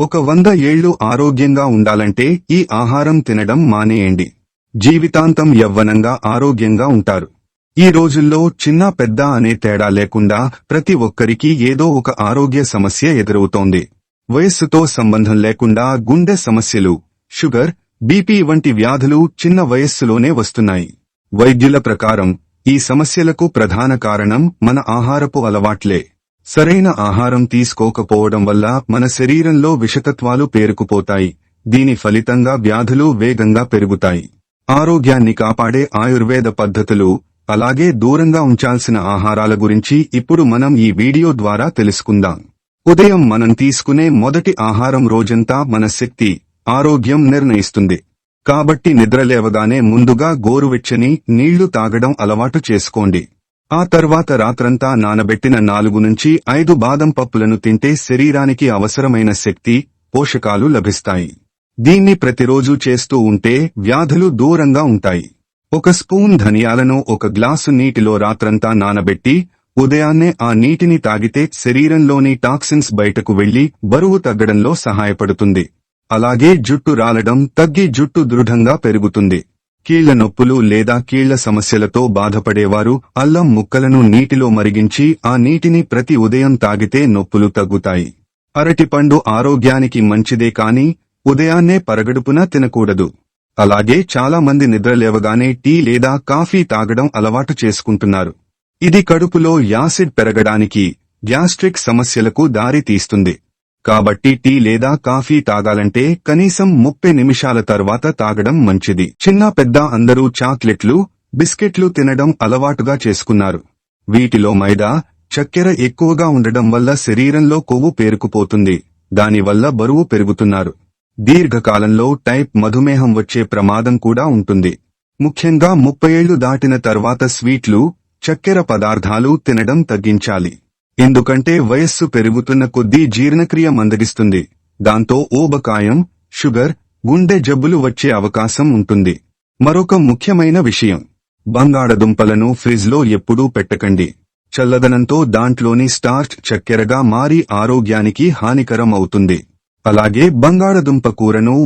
ఒక 100 ఏళ్లు ఆరోగ్యంగా ఉండాలంటే ఈ ఆహారం తినడం మానేయండి. జీవితాంతం యవ్వనంగా ఆరోగ్యంగా ఉంటారు. ఈ రోజుల్లో చిన్న పెద్ద అనే తేడా లేకుండా ప్రతి ఒక్కరికి ఏదో ఒక ఆరోగ్య సమస్య ఎదురవుతోంది. వయస్సుతో సంబంధం లేకుండా గుండె సమస్యలు, షుగర్, బీపీ వంటి వ్యాధులు చిన్న వయస్సులోనే వస్తున్నాయి. వైద్యుల ప్రకారం ఈ సమస్యలకు ప్రధాన కారణం మన ఆహారపు అలవాట్లే. సరైన ఆహారం తీసుకోకపోవడం వల్ల మన శరీరంలో విషతత్వాలు పేరుకుపోతాయి. దీని ఫలితంగా వ్యాధులు వేగంగా పెరుగుతాయి. ఆరోగ్యాన్ని కాపాడే ఆయుర్వేద పద్ధతులు, అలాగే దూరంగా ఉంచాల్సిన ఆహారాల గురించి ఇప్పుడు మనం ఈ వీడియో ద్వారా తెలుసుకుందాం. ఉదయం మనం తీసుకునే మొదటి ఆహారం రోజంతా మన శక్తి, ఆరోగ్యం నిర్ణయిస్తుంది. కాబట్టి నిద్రలేవగానే ముందుగా గోరువెచ్చని నీళ్లు తాగడం అలవాటు చేసుకోండి. ఆ తర్వాత రాత్రంతా నానబెట్టిన 4 నుంచి 5 బాదం పప్పులను తింటే శరీరానికి అవసరమైన శక్తి, పోషకాలు లభిస్తాయి. దీన్ని ప్రతిరోజు చేస్తూ ఉంటే వ్యాధులు దూరంగా ఉంటాయి. 1 స్పూన్ ధనియాలను 1 గ్లాసు నీటిలో రాత్రంతా నానబెట్టి ఉదయాన్నే ఆ నీటిని తాగితే శరీరంలోని టాక్సిన్స్ బయటకు వెళ్లి బరువు తగ్గడంలో సహాయపడుతుంది. అలాగే జుట్టు రాలడం తగ్గి జుట్టు దృఢంగా పెరుగుతుంది. కీళ్ల నొప్పులు లేదా కీళ్ల సమస్యలతో బాధపడేవారు అల్లం ముక్కలను నీటిలో మరిగించి ఆ నీటిని ప్రతి ఉదయం తాగితే నొప్పులు తగ్గుతాయి. అరటిపండు ఆరోగ్యానికి మంచిదే కాని ఉదయాన్నే పరగడుపున తినకూడదు. అలాగే చాలా మంది నిద్రలేవగానే టీ లేదా కాఫీ తాగడం అలవాటు చేసుకుంటున్నారు. ఇది కడుపులో యాసిడ్ పెరగడానికి, గ్యాస్ట్రిక్ సమస్యలకు దారి తీస్తుంది. కాబట్టి టీ లేదా కాఫీ తాగాలంటే కనీసం 30 నిమిషాల తర్వాత తాగడం మంచిది. చిన్న పెద్ద అందరూ చాక్లెట్లు, బిస్కెట్లు తినడం అలవాటుగా చేసుకున్నారు. వీటిలో మైదా, చక్కెర ఎక్కువగా ఉండడం వల్ల శరీరంలో కొవ్వు పేరుకుపోతుంది. దానివల్ల బరువు పెరుగుతున్నారు. దీర్ఘకాలంలో టైప్ మధుమేహం వచ్చే ప్రమాదం కూడా ఉంటుంది. ముఖ్యంగా 30 ఏళ్లు దాటిన తర్వాత స్వీట్లు, చక్కెర పదార్థాలు తినడం తగ్గించాలి. ఎందుకంటే వయస్సు పెరుగుతున్న కొద్దీ జీర్ణక్రియ మందగిస్తుంది. దాంతో ఊబకాయం, షుగర్, గుండె జబ్బులు వచ్చే అవకాశం ఉంటుంది. మరొక ముఖ్యమైన విషయం, బంగాళదుంపలను ఫ్రిజ్లో ఎప్పుడూ పెట్టకండి. చల్లదనంతో దాంట్లోని స్టార్చ్ చక్కెరగా మారి ఆరోగ్యానికి హానికరం అవుతుంది. అలాగే బంగాళదుంప కూరను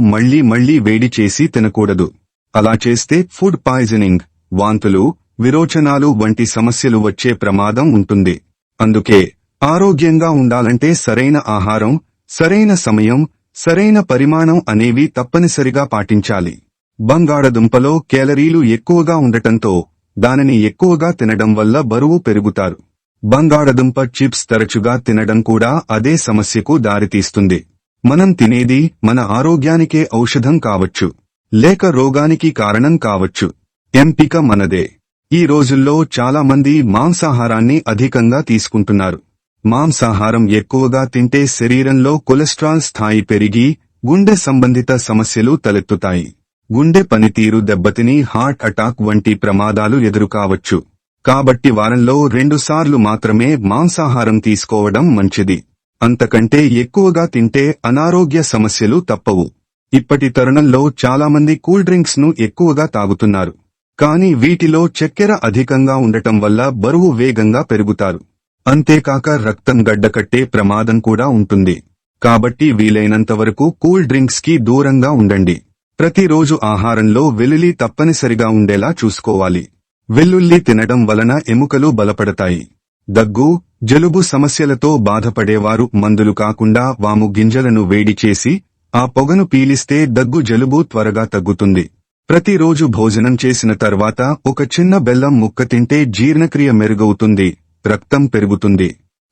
మళ్లీ వేడి చేసి తినకూడదు. అలా చేస్తే ఫుడ్ పాయిజనింగ్, వాంతులు, విరోచనాలు వంటి సమస్యలు వచ్చే ప్రమాదం ఉంటుంది. అందుకే ఆరోగ్యంగా ఉండాలంటే సరైన ఆహారం, సరైన సమయం, సరైన పరిమాణం అనేవి తప్పనిసరిగా పాటించాలి. బంగాళదుంపలో కేలరీలు ఎక్కువగా ఉండటంతో దానిని ఎక్కువగా తినడం వల్ల బరువు పెరుగుతారు. బంగాళదుంప చిప్స్ తరచుగా తినడం కూడా అదే సమస్యకు దారితీస్తుంది. మనం తినేది మన ఆరోగ్యానికే ఔషధం కావచ్చు, లేక రోగానికి కారణం కావచ్చు. ఎంపిక మనదే. ఈ రోజుల్లో చాలా మంది మాంసాహారాన్ని అధికంగా తీసుకుంటున్నారు. మాంసాహారం ఎక్కువగా తింటే శరీరంలో కొలెస్ట్రాల్ స్థాయి పెరిగి గుండె సంబంధిత సమస్యలు తలెత్తుతాయి. గుండె పనితీరు దెబ్బతిని హార్ట్ అటాక్ వంటి ప్రమాదాలు ఎదురుకావచ్చు. కాబట్టి వారంలో 2 సార్లు మాత్రమే మాంసాహారం తీసుకోవడం మంచిది. అంతకంటే ఎక్కువగా తింటే అనారోగ్య సమస్యలు తప్పవు. ఇప్పటి తరుణంలో చాలామంది కూల్ డ్రింక్స్ ను ఎక్కువగా తాగుతున్నారు. కానీ వీటిలో చక్కెర అధికంగా ఉండటం వల్ల బరువు వేగంగా పెరుగుతారు. అంతేకాక రక్తం గడ్డకట్టే ప్రమాదం కూడా ఉంటుంది. కాబట్టి వీలైనంతవరకు కూల్ డ్రింక్స్ కి దూరంగా ఉండండి. ప్రతిరోజు ఆహారంలో వెల్లుల్లి తప్పనిసరిగా ఉండేలా చూసుకోవాలి. వెల్లుల్లి తినడం వలన ఎముకలు బలపడతాయి. దగ్గు, జలుబు సమస్యలతో బాధపడేవారు మందులు కాకుండా వాము గింజలను వేడి చేసి ఆ పొగను పీలిస్తే దగ్గు, జలుబు త్వరగా తగ్గుతుంది. ప్రతిరోజు భోజనం చేసిన తర్వాత ఒక చిన్న బెల్లం ముక్క తింటే జీర్ణక్రియ మెరుగవుతుంది, రక్తం పెరుగుతుంది.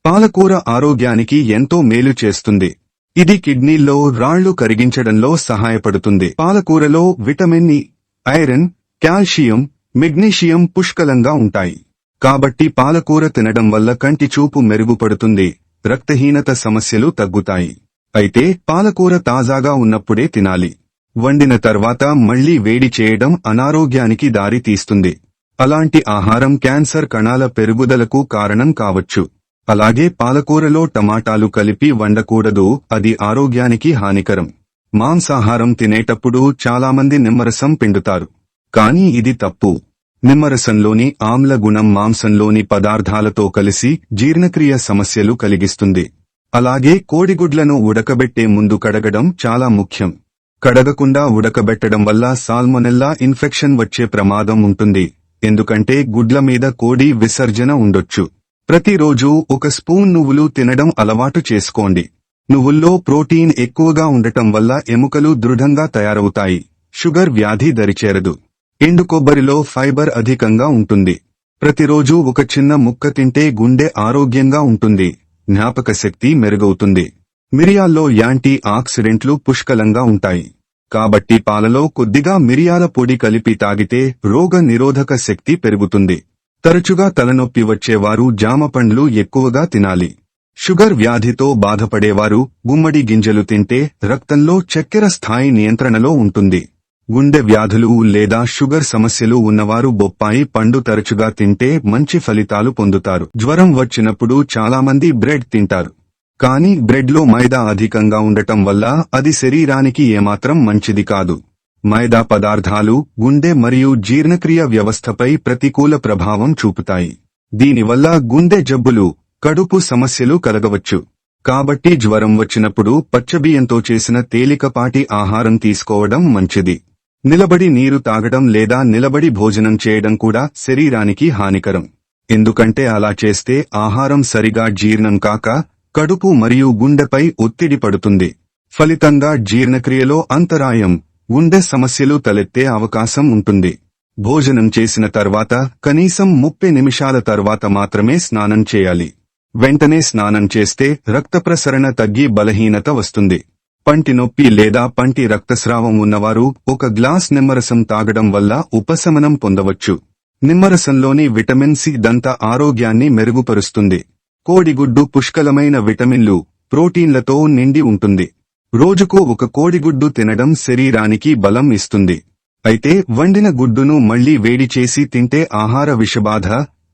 పాలకూర ఆరోగ్యానికి ఎంతో మేలు చేస్తుంది. ఇది కిడ్నీల్లో రాళ్లు కరిగించడంలో సహాయపడుతుంది. పాలకూరలో vitamin E, iron, calcium, magnesium పుష్కలంగా ఉంటాయి. కాబట్టి పాలకూర తినడం వల్ల కంటి చూపు మెరుగుపడుతుంది, రక్తహీనత సమస్యలు తగ్గుతాయి. అయితే పాలకూర తాజాగా ఉన్నప్పుడే తినాలి. వండిన తర్వాత మళ్లీ వేడి చేయడం అనారోగ్యానికి దారి తీస్తుంది. అలాంటి ఆహారం క్యాన్సర్ కణాల పెరుగుదలకు కారణం కావచ్చు. అలాగే పాలకూరలో టమాటాలు కలిపి వండకూడదు, అది ఆరోగ్యానికి హానికరం. మాంసాహారం తినేటప్పుడు చాలామంది నిమ్మరసం పిండుతారు. కానీ ఇది తప్పు. నిమ్మరసంలోని ఆమ్ల గుణం మాంసంలోని పదార్థాలతో కలిసి జీర్ణక్రియ సమస్యలు కలిగిస్తుంది. అలాగే కోడిగుడ్లను ఉడకబెట్టే ముందు కడగడం చాలా ముఖ్యం. కడగకుండా ఉడకబెట్టడం వల్ల సాల్మొనెల్లా ఇన్ఫెక్షన్ వచ్చే ప్రమాదం ఉంటుంది. ఎందుకంటే గుడ్ల మీద కోడి విసర్జన ఉండొచ్చు. ప్రతిరోజు ఒక స్పూన్ నువ్వులు తినడం అలవాటు చేసుకోండి. నువ్వుల్లో ప్రోటీన్ ఎక్కువగా ఉండటం వల్ల ఎముకలు దృఢంగా తయారవుతాయి. షుగర్ వ్యాధి దరిచేరదు. ఎండు కొబ్బరిలో ఫైబర్ అధికంగా ఉంటుంది. ప్రతిరోజు ఒక చిన్న ముక్క తింటే గుండె ఆరోగ్యంగా ఉంటుంది. జ్ఞాపక శక్తి మెరుగవుతుంది. మిరియాల్లో యాంటీ ఆక్సిడెంట్లు పుష్కలంగా ఉంటాయి. కాబట్టి పాలలో కొద్దిగా మిరియాల పొడి కలిపి తాగితే రోగ నిరోధక శక్తి పెరుగుతుంది. తరచుగా తలనొప్పి వచ్చేవారు జామ పండ్లు ఎక్కువగా తినాలి. షుగర్ వ్యాధితో బాధపడేవారు గుమ్మడి గింజలు తింటే రక్తంలో చక్కెర స్థాయి నియంత్రణలో ఉంటుంది. గుండె వ్యాధులు లేదా షుగర్ సమస్యలు ఉన్నవారు బొప్పాయి పండు తరచుగా తింటే మంచి ఫలితాలు పొందుతారు. జ్వరం వచ్చినప్పుడు చాలామంది బ్రెడ్ తింటారు. కానీ బ్రెడ్లో మైదా అధికంగా ఉండటం వల్ల అది శరీరానికి ఏమాత్రం మంచిది కాదు. మైదా పదార్థాలు గుండె మరియు జీర్ణక్రియ వ్యవస్థపై ప్రతికూల ప్రభావం చూపుతాయి. దీనివల్ల గుండె జబ్బులు, కడుపు సమస్యలు కలగవచ్చు. కాబట్టి జ్వరం వచ్చినప్పుడు పచ్చబియ్యంతో చేసిన తేలికపాటి ఆహారం తీసుకోవడం మంచిది. నిలబడి నీరు తాగడం లేదా నిలబడి భోజనం చేయడం కూడా శరీరానికి హానికరం. ఎందుకంటే అలా చేస్తే ఆహారం సరిగా జీర్ణం కాక కడుపు మరియు గుండెపై ఒత్తిడి పడుతుంది. ఫలితంగా జీర్ణక్రియలో అంతరాయం, గుండె సమస్యలు తలెత్తే అవకాశం ఉంటుంది. భోజనం చేసిన తర్వాత కనీసం 30 నిమిషాల తర్వాత మాత్రమే స్నానం చేయాలి. వెంటనే స్నానం చేస్తే రక్త ప్రసరణ తగ్గి బలహీనత వస్తుంది. పంటి నొప్పి లేదా పంటి రక్తస్రావం ఉన్నవారు ఒక గ్లాస్ నిమ్మరసం తాగడం వల్ల ఉపశమనం పొందవచ్చు. నిమ్మరసంలోని విటమిన్ సి దంత ఆరోగ్యాన్ని మెరుగుపరుస్తుంది. కోడిగుడ్డు పుష్కలమైన విటమిన్లు, ప్రోటీన్లతో నిండి ఉంటుంది. రోజుకు ఒక కోడిగుడ్డు తినడం శరీరానికి బలం ఇస్తుంది. అయితే వండిన గుడ్డును మళ్లీ వేడి చేసి తింటే ఆహార విషబాధ,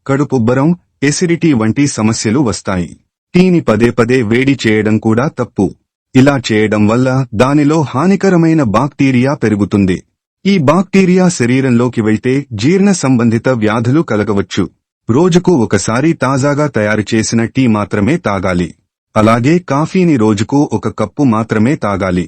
కడుపుబ్బరం, ఎసిడిటీ వంటి సమస్యలు వస్తాయి. టీని పదే పదే వేడి చేయడం కూడా తప్పు. ఇలా చేయడం వల్ల దానిలో హానికరమైన బాక్టీరియా పెరుగుతుంది. ఈ బాక్టీరియా శరీరంలోకి వెళ్తే జీర్ణ సంబంధిత వ్యాధులు కలగవచ్చు. రోజుకు ఒకసారి తాజాగా తయారు చేసిన టీ మాత్రమే తాగాలి. అలాగే కాఫీని రోజుకు 1 కప్పు మాత్రమే తాగాలి.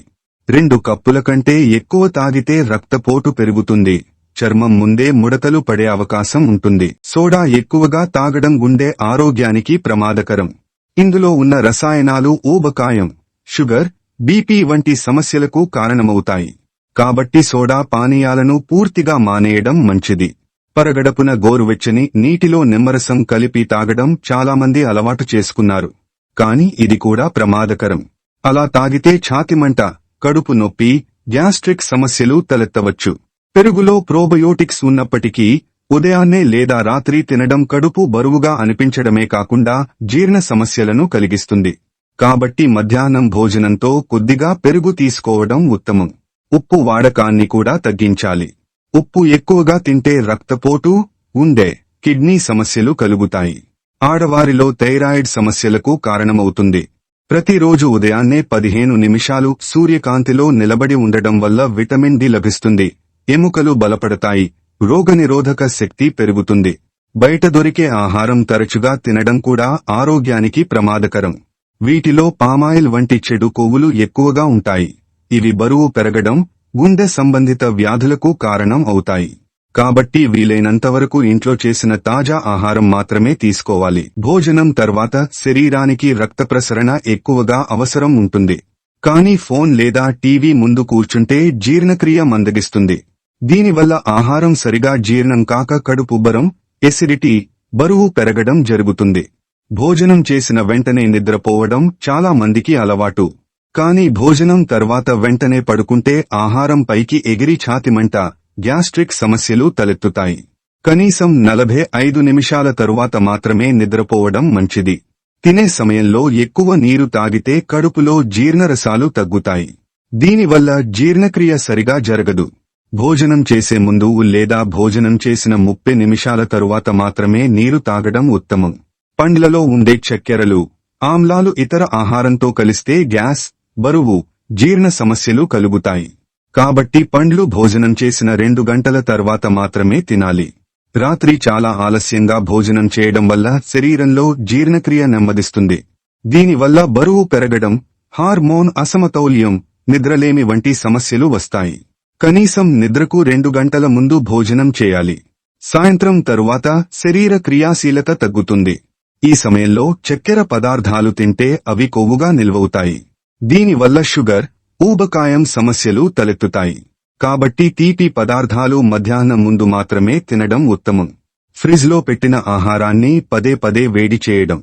2 కప్పుల కంటే ఎక్కువ తాగితే రక్తపోటు పెరుగుతుంది. చర్మం ముందే ముడతలు పడే అవకాశం ఉంటుంది. సోడా ఎక్కువగా తాగడం గుండె ఆరోగ్యానికి ప్రమాదకరం. ఇందులో ఉన్న రసాయనాలు ఊబకాయం, షుగర్, బీపీ వంటి సమస్యలకు కారణమవుతాయి. కాబట్టి సోడా పానీయాలను పూర్తిగా మానేయడం మంచిది. పరగడపున గోరువెచ్చని నీటిలో నిమ్మరసం కలిపి తాగడం చాలామంది అలవాటు చేసుకున్నారు. కానీ ఇది కూడా ప్రమాదకరం. అలా తాగితే ఛాతిమంట, కడుపు నొప్పి, గ్యాస్ట్రిక్ సమస్యలు తలెత్తవచ్చు. పెరుగులో ప్రోబయోటిక్స్ ఉన్నప్పటికీ ఉదయాన్నే లేదా రాత్రి తినడం కడుపు బరువుగా అనిపించడమే కాకుండా జీర్ణ సమస్యలను కలిగిస్తుంది. కాబట్టి మధ్యాహ్నం భోజనంతో కొద్దిగా పెరుగు తీసుకోవడం ఉత్తమం. ఉప్పు వాడకాన్ని కూడా తగ్గించాలి. ఉప్పు ఎక్కువగా తింటే రక్తపోటు, గుండె, కిడ్నీ సమస్యలు కలుగుతాయి. ఆడవారిలో థైరాయిడ్ సమస్యలకు కారణమవుతుంది. ప్రతిరోజు ఉదయాన్నే 15 నిమిషాలు సూర్యకాంతిలో నిలబడి ఉండడం వల్ల విటమిన్ డి లభిస్తుంది. ఎముకలు బలపడతాయి. రోగనిరోధక శక్తి పెరుగుతుంది. బయట దొరికే ఆహారం తరచుగా తినడం కూడా ఆరోగ్యానికి ప్రమాదకరం. వీటిలో పామాయిల్ వంటి చెడు కొవ్వులు ఎక్కువగా ఉంటాయి. ఇవి బరువు పెరగడం, గుండె సంబంధిత వ్యాధులకు కారణం అవుతాయి. కాబట్టి వీలైనంతవరకు ఇంట్లో చేసిన తాజా ఆహారం మాత్రమే తీసుకోవాలి. భోజనం తర్వాత శరీరానికి రక్త ప్రసరణ ఎక్కువగా అవసరం ఉంటుంది. కానీ ఫోన్ లేదా టీవీ ముందు కూర్చుంటే జీర్ణక్రియ మందగిస్తుంది. దీనివల్ల ఆహారం సరిగా జీర్ణం కాక కడుపుబ్బరం, ఎసిడిటీ, బరువు పెరగడం జరుగుతుంది. భోజనం చేసిన వెంటనే నిద్రపోవడం చాలా మందికి అలవాటు. కానీ భోజనం తర్వాత వెంటనే పడుకుంటే ఆహారం పైకి ఎగిరి ఛాతిమంట, గ్యాస్ట్రిక్ సమస్యలు తలెత్తుతాయి. కనీసం 45 నిమిషాల తరువాత మాత్రమే నిద్రపోవడం మంచిది. తినే సమయంలో ఎక్కువ నీరు తాగితే కడుపులో జీర్ణరసాలు తగ్గుతాయి. దీనివల్ల జీర్ణక్రియ సరిగా జరగదు. భోజనం చేసే ముందు లేదా భోజనం చేసిన 30 నిమిషాల తరువాత మాత్రమే నీరు తాగడం ఉత్తమం. పండ్లలో ఉండే చక్కెరలు, ఆమ్లాలు ఇతర ఆహారంతో కలిస్తే గ్యాస్, బరువు, జీర్ణ సమస్యలు కలుగుతాయి. కాబట్టి పండ్లు భోజనం చేసిన 2 గంటల తర్వాత మాత్రమే తినాలి. రాత్రి చాలా ఆలస్యంగా భోజనం చేయడం వల్ల శరీరంలో జీర్ణక్రియ నెమ్మదిస్తుంది. దీనివల్ల బరువు పెరగడం, హార్మోన్ అసమతౌల్యం, నిద్రలేమి వంటి సమస్యలు వస్తాయి. కనీసం నిద్రకు 2 గంటల ముందు భోజనం చేయాలి. సాయంత్రం తరువాత శరీర క్రియాశీలత తగ్గుతుంది. ఈ సమయంలో చక్కెర పదార్థాలు తింటే అవి కొవ్వుగా నిల్వవుతాయి. దీనివల్ల షుగర్, ఊబకాయం సమస్యలు తలెత్తుతాయి. కాబట్టి తీపి పదార్థాలు మధ్యాహ్నం ముందు మాత్రమే తినడం ఉత్తమం. ఫ్రిజ్లో పెట్టిన ఆహారాన్ని పదే పదే వేడి చేయడం.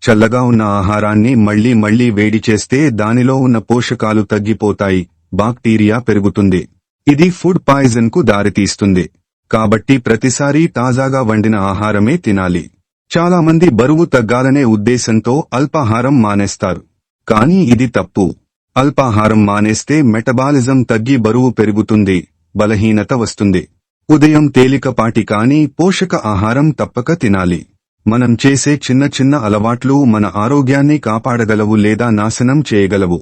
చల్లగా ఉన్న ఆహారాన్ని మళ్లీ వేడి చేస్తే దానిలో ఉన్న పోషకాలు తగ్గిపోతాయి, బాక్టీరియా పెరుగుతుంది. ఇది ఫుడ్ పాయిజన్ కు దారితీస్తుంది. కాబట్టి ప్రతిసారీ తాజాగా వండిన ఆహారమే తినాలి. చాలా మంది బరువు తగ్గాలనే ఉద్దేశంతో అల్పాహారం మానేస్తారు. కానీ ఇది తప్పు. అల్పాహారం మానేస్తే మెటబాలిజం తగ్గి బరువు పెరుగుతుంది, బలహీనత వస్తుంది. ఉదయం తేలికపాటి కానీ పోషక ఆహారం తప్పక తినాలి. మనం చేసే చిన్న అలవాట్లు మన ఆరోగ్యాన్ని కాపాడగలవు లేదా నాశనం చేయగలవు.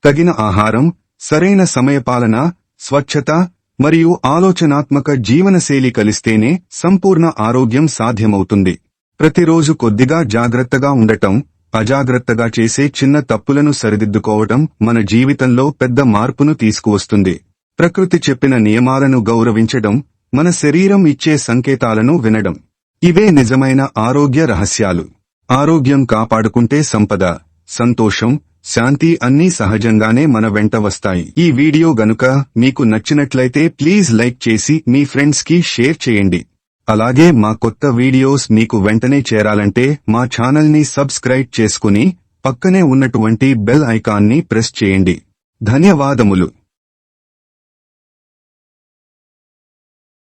తగిన ఆహారం, సరైన సమయపాలన, స్వచ్ఛత మరియు ఆలోచనాత్మక జీవనశైలి కలిస్తేనే సంపూర్ణ ఆరోగ్యం సాధ్యమవుతుంది. ప్రతిరోజు కొద్దిగా జాగ్రత్తగా ఉండటం, అజాగ్రత్తగా చేసే చిన్న తప్పులను సరిదిద్దుకోవటం మన జీవితంలో పెద్ద మార్పును తీసుకువస్తుంది. ప్రకృతి చెప్పిన నియమాలను గౌరవించడం, మన శరీరం ఇచ్చే సంకేతాలను వినడం, ఇవే నిజమైన ఆరోగ్య రహస్యాలు. ఆరోగ్యం కాపాడుకుంటే సంపద, సంతోషం, శాంతి అన్నీ సహజంగానే మన వెంట వస్తాయి. ఈ వీడియో గనుక మీకు నచ్చినట్లయితే ప్లీజ్ లైక్ చేసి మీ ఫ్రెండ్స్ కి షేర్ చేయండి. అలాగే మా కొత్త వీడియోస్ మీకు వెంటనే చేరాలంటే మా ఛానల్ ని సబ్స్క్రైబ్ చేసుకుని పక్కనే ఉన్నటువంటి బెల్ ఐకాన్ ని ప్రెస్ చేయండి. ధన్యవాదములు.